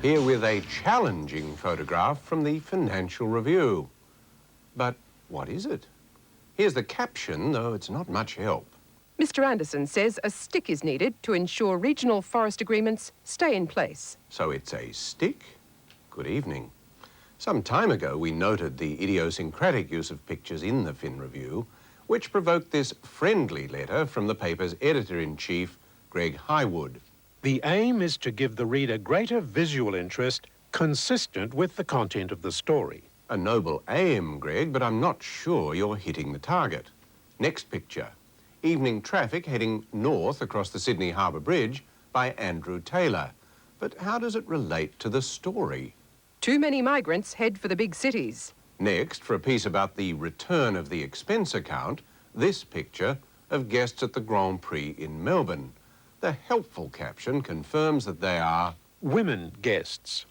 Here with a challenging photograph from the Financial Review. But what is it? Here's the caption, though it's not much help. Mr Anderson says a stick is needed to ensure regional forest agreements stay in place. So it's a stick? Good evening. Some time ago we noted the idiosyncratic use of pictures in the Fin Review, which provoked this friendly letter from the paper's editor-in-chief, Greg Highwood. The aim is to give the reader greater visual interest consistent with the content of the story. A noble aim, Greg, but I'm not sure you're hitting the target. Next picture. Evening traffic heading north across the Sydney Harbour Bridge by Andrew Taylor. But how does it relate to the story? Too many migrants head for the big cities. Next, for a piece about the return of the expense account, this picture of guests at the Grand Prix in Melbourne. The helpful caption confirms that they are women guests.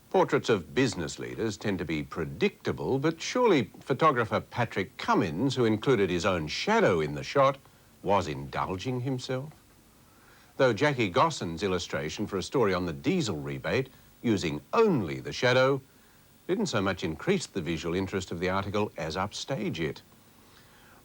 Portraits of business leaders tend to be predictable, but surely photographer Patrick Cummins, who included his own shadow in the shot, was indulging himself. Though Jackie Gosson's illustration for a story on the diesel rebate, using only the shadow, didn't so much increase the visual interest of the article as upstage it.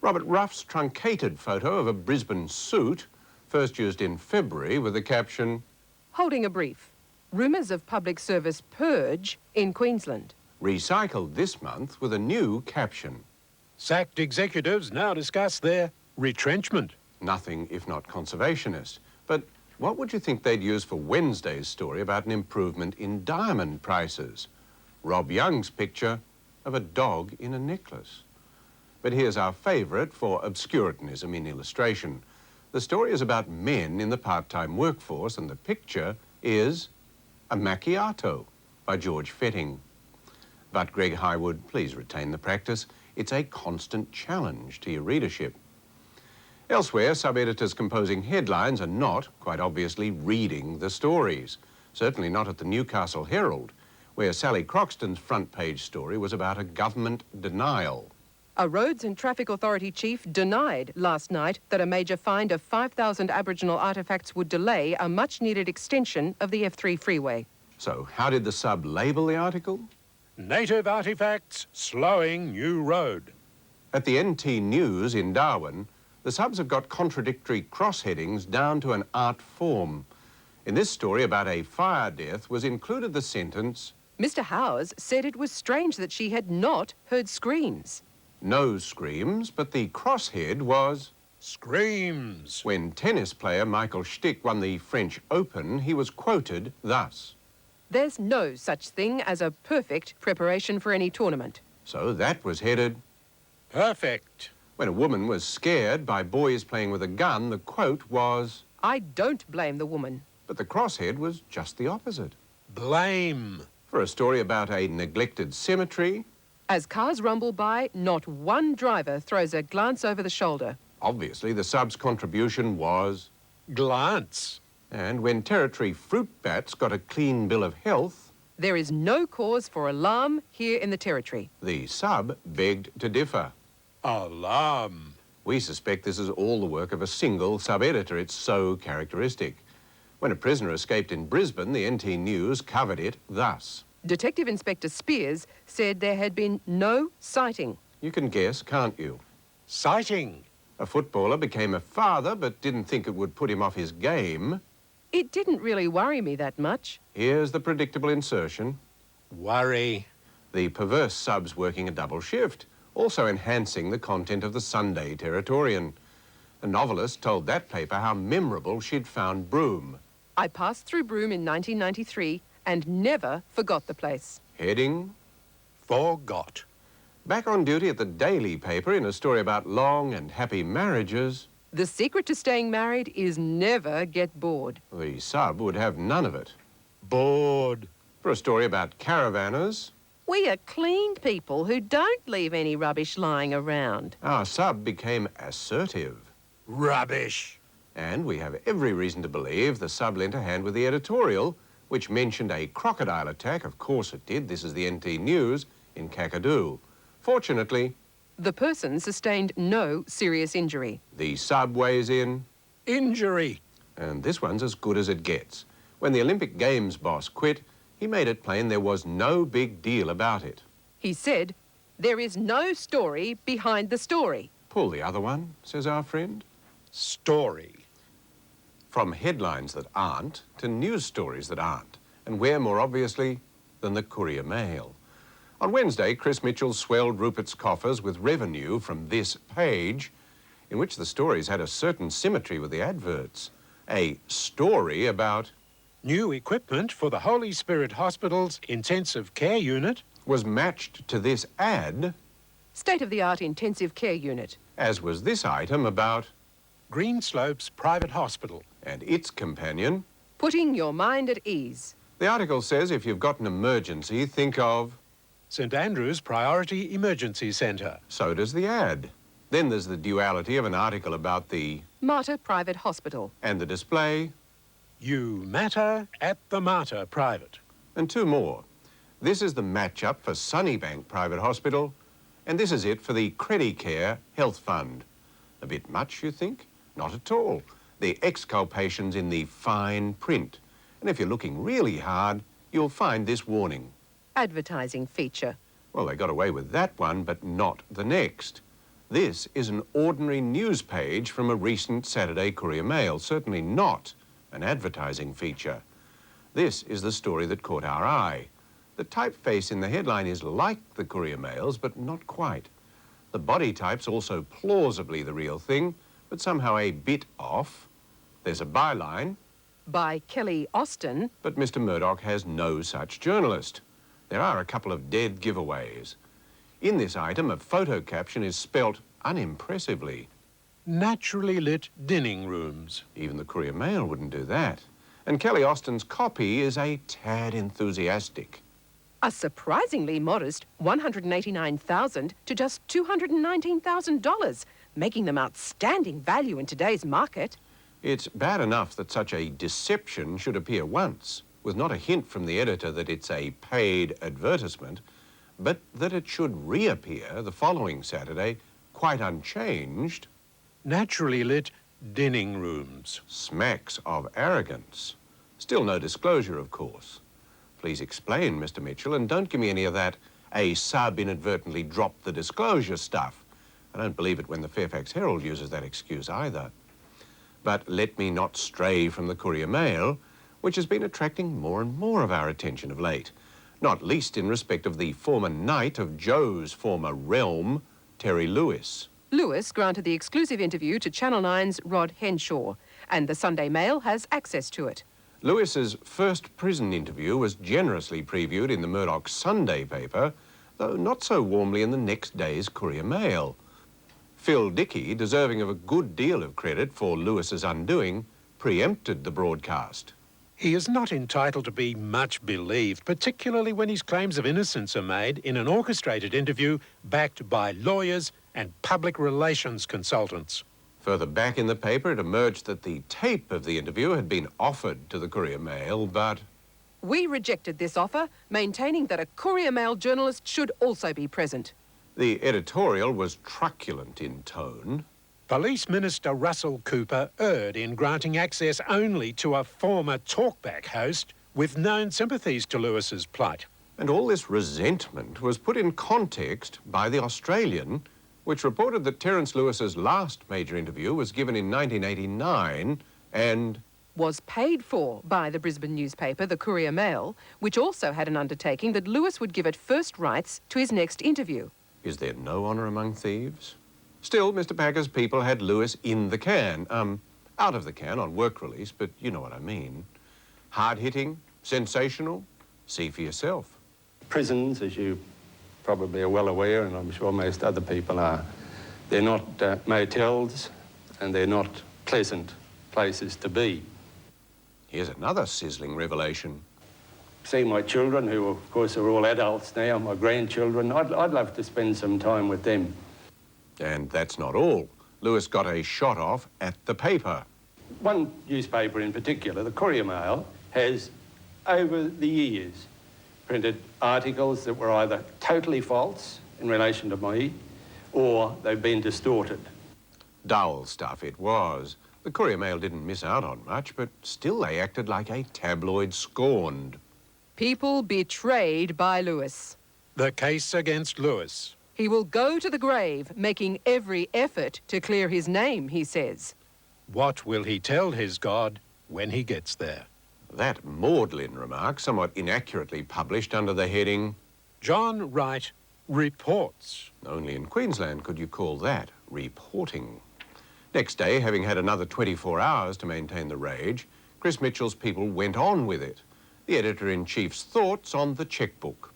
Robert Ruff's truncated photo of a Brisbane suit, first used in February with the caption, Holding a brief. Rumours of public service purge in Queensland. Recycled this month with a new caption. Sacked executives now discuss their retrenchment. Nothing if not conservationist. But what would you think they'd use for Wednesday's story about an improvement in diamond prices? Rob Young's picture of a dog in a necklace. But here's our favourite for obscurantism in illustration. The story is about men in the part-time workforce, and the picture is A Macchiato by George Fetting. But Greg Highwood, please retain the practice. It's a constant challenge to your readership. Elsewhere, sub-editors composing headlines are not, quite obviously, reading the stories. Certainly not at the Newcastle Herald, where Sally Croxton's front-page story was about a government denial. A Roads and Traffic Authority chief denied last night that a major find of 5,000 Aboriginal artefacts would delay a much-needed extension of the F3 freeway. So how did the sub label the article? Native artefacts slowing new road. At the NT News in Darwin, the subs have got contradictory cross-headings down to an art form. In this story about a fire death was included the sentence, Mr Howes said it was strange that she had not heard screams. No screams, but the crosshead was screams. When tennis player Michael Stich won the French Open, he was quoted thus, There's no such thing as a perfect preparation for any tournament. So that was headed perfect. When a woman was scared by boys playing with a gun, the quote was, I don't blame the woman. But the crosshead was just the opposite. Blame. For a story about a neglected cemetery, as cars rumble by, not one driver throws a glance over the shoulder. Obviously, the sub's contribution was glance. And when territory fruit bats got a clean bill of health, there is no cause for alarm here in the territory. The sub begged to differ. Alarm. We suspect this is all the work of a single sub-editor. It's so characteristic. When a prisoner escaped in Brisbane, the NT News covered it thus. Detective Inspector Spears said there had been no sighting. You can guess, can't you? Sighting. A footballer became a father but didn't think it would put him off his game. It didn't really worry me that much. Here's the predictable insertion. Worry. The perverse sub's working a double shift, also enhancing the content of the Sunday Territorian. A novelist told that paper how memorable she'd found Broome. I passed through Broome in 1993 and never forgot the place. Heading? Forgot. Back on duty at the Daily paper in a story about long and happy marriages. The secret to staying married is never get bored. The sub would have none of it. Bored. For a story about caravanners. We are clean people who don't leave any rubbish lying around. Our sub became assertive. Rubbish. And we have every reason to believe the sub lent a hand with the editorial, which mentioned a crocodile attack. Of course it did. This is the NT News in Kakadu. Fortunately, the person sustained no serious injury. The sub weighs in. Injury. And this one's as good as it gets. When the Olympic Games boss quit, He made it plain there was no big deal about it. He said, "There is no story behind the story." Pull the other one, says our friend. Story. From headlines that aren't to news stories that aren't. And where more obviously than the Courier Mail. On Wednesday, Chris Mitchell swelled Rupert's coffers with revenue from this page, in which the stories had a certain symmetry with the adverts. A story about New equipment for the Holy Spirit Hospital's intensive care unit. was matched to this ad, State-of-the-art intensive care unit. as was this item about, Greenslopes Private Hospital. and its companion. Putting your mind at ease. The article says if you've got an emergency, think of, St Andrew's Priority Emergency Centre. so does the ad. Then there's the duality of an article about the, Mater Private Hospital. and the display, You matter at the Mater Private. and two more. This is the match-up for Sunnybank Private Hospital, and this is it for the Credicare Health Fund. A bit much, you think? Not at all. The exculpation's in the fine print. And if you're looking really hard, you'll find this warning. Advertising feature. Well, they got away with that one, but not the next. This is an ordinary news page from a recent Saturday Courier Mail, certainly not an advertising feature. This is the story that caught our eye. The typeface in the headline is like the Courier Mail's, but not quite. The body type's also plausibly the real thing, but somehow a bit off. There's a byline, By Kelly Austin. but Mr. Murdoch has no such journalist. There are a couple of dead giveaways. In this item, a photo caption is spelt unimpressively. Naturally lit dinning rooms. Even the Courier Mail wouldn't do that. And Kelly Austin's copy is a tad enthusiastic. A surprisingly modest $189,000 to just $219,000, making them outstanding value in today's market. It's bad enough that such a deception should appear once, with not a hint from the editor that it's a paid advertisement, but that it should reappear the following Saturday, quite unchanged, Naturally lit dinning rooms. smacks of arrogance. Still no disclosure, of course. Please explain, Mr. Mitchell, and don't give me any of that a sub inadvertently dropped the disclosure stuff. I don't believe it when the Fairfax Herald uses that excuse either. But let me not stray from the Courier Mail, which has been attracting more and more of our attention of late, not least in respect of the former knight of Joe's former realm, Terry Lewis. Lewis granted the exclusive interview to Channel 9's Rod Henshaw, and the Sunday Mail has access to it. Lewis's first prison interview was generously previewed in the Murdoch Sunday paper, though not so warmly in the next day's Courier Mail. Phil Dickey, deserving of a good deal of credit for Lewis's undoing, preempted the broadcast. He is not entitled to be much believed, particularly when his claims of innocence are made in an orchestrated interview backed by lawyers and public relations consultants. Further back in the paper, it emerged that the tape of the interview had been offered to the Courier Mail, but We rejected this offer, maintaining that a Courier Mail journalist should also be present. the editorial was truculent in tone. Police Minister Russell Cooper erred in granting access only to a former talkback host with known sympathies to Lewis's plight. And all this resentment was put in context by The Australian, which reported that Terence Lewis's last major interview was given in 1989 and Was paid for by the Brisbane newspaper, the Courier Mail, which also had an undertaking that Lewis would give it first rights to his next interview. is there no honour among thieves? Still, Mr. Packer's people had Lewis in the can. Out of the can on work release, but you know what I mean. Hard-hitting, sensational, see for yourself. Prisons, as you probably are well aware, and I'm sure most other people are, they're not motels and they're not pleasant places to be. Here's another sizzling revelation. See my children, who of course are all adults now, my grandchildren, I'd love to spend some time with them. And that's not all. Lewis got a shot off at the paper. One newspaper in particular, the Courier Mail, has over the years printed articles that were either totally false in relation to me or they've been distorted. Dull stuff it was. The Courier Mail didn't miss out on much, but still they acted like a tabloid scorned. People betrayed by Lewis. The case against Lewis. He will go to the grave, making every effort to clear his name, he says. What will he tell his God when he gets there? That maudlin remark, somewhat inaccurately published under the heading, John Wright reports. only in Queensland could you call that reporting. Next day, having had another 24 hours to maintain the rage, Chris Mitchell's people went on with it. The editor-in-chief's thoughts on the chequebook.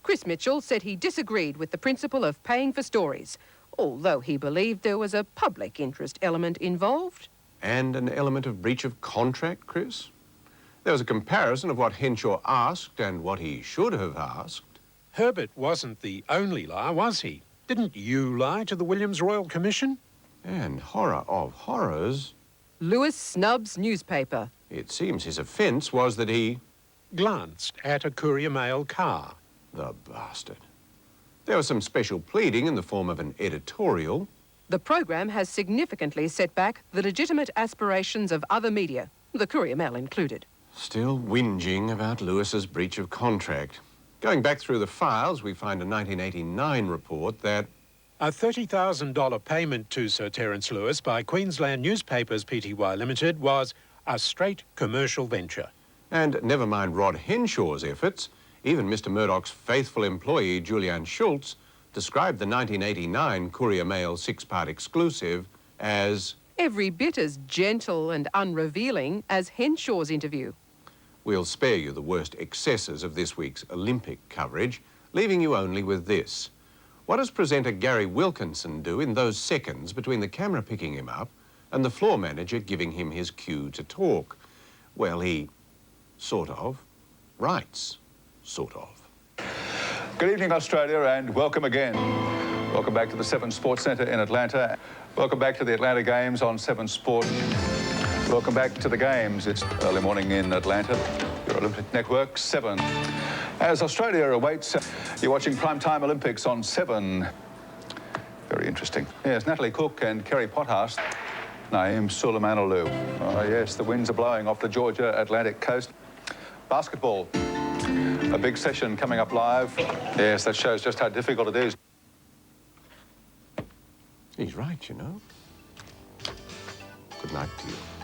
Chris Mitchell said he disagreed with the principle of paying for stories, although he believed there was a public interest element involved. And an element of breach of contract, Chris? There was a comparison of what Henshaw asked and what he should have asked. Herbert wasn't the only liar, was he? Didn't you lie to the Williams Royal Commission? And horror of horrors, Lewis snubs newspaper. it seems his offence was that he... Glanced at a Courier Mail car. The bastard. There was some special pleading in the form of an editorial. The program has significantly set back the legitimate aspirations of other media, the Courier Mail included. Still whinging about Lewis's breach of contract. Going back through the files, we find a 1989 report that... A $30,000 payment to Sir Terence Lewis by Queensland Newspapers Pty Limited was a straight commercial venture. And never mind Rod Henshaw's efforts, even Mr. Murdoch's faithful employee, Julian Schultz, described the 1989 Courier Mail six-part exclusive as... Every bit as gentle and unrevealing as Henshaw's interview. We'll spare you the worst excesses of this week's Olympic coverage, leaving you only with this. What does presenter Gary Wilkinson do in those seconds between the camera picking him up and the floor manager giving him his cue to talk? Well, he sort of writes, sort of. Good evening, Australia, and welcome again. Welcome back to the Seven Sports Centre in Atlanta. Welcome back to the Atlanta Games on 7 Sport. Welcome back to the Games. It's early morning in Atlanta. Your Olympic Network 7. As Australia awaits, you're watching Primetime Olympics on 7. Very interesting. Yes, Natalie Cook and Kerry Pottharst. Naeem Suleimanoglu. Oh, yes, the winds are blowing off the Georgia Atlantic coast. Basketball. A big session coming up live. Yes, that shows just how difficult it is. He's right, you know. Good night to you.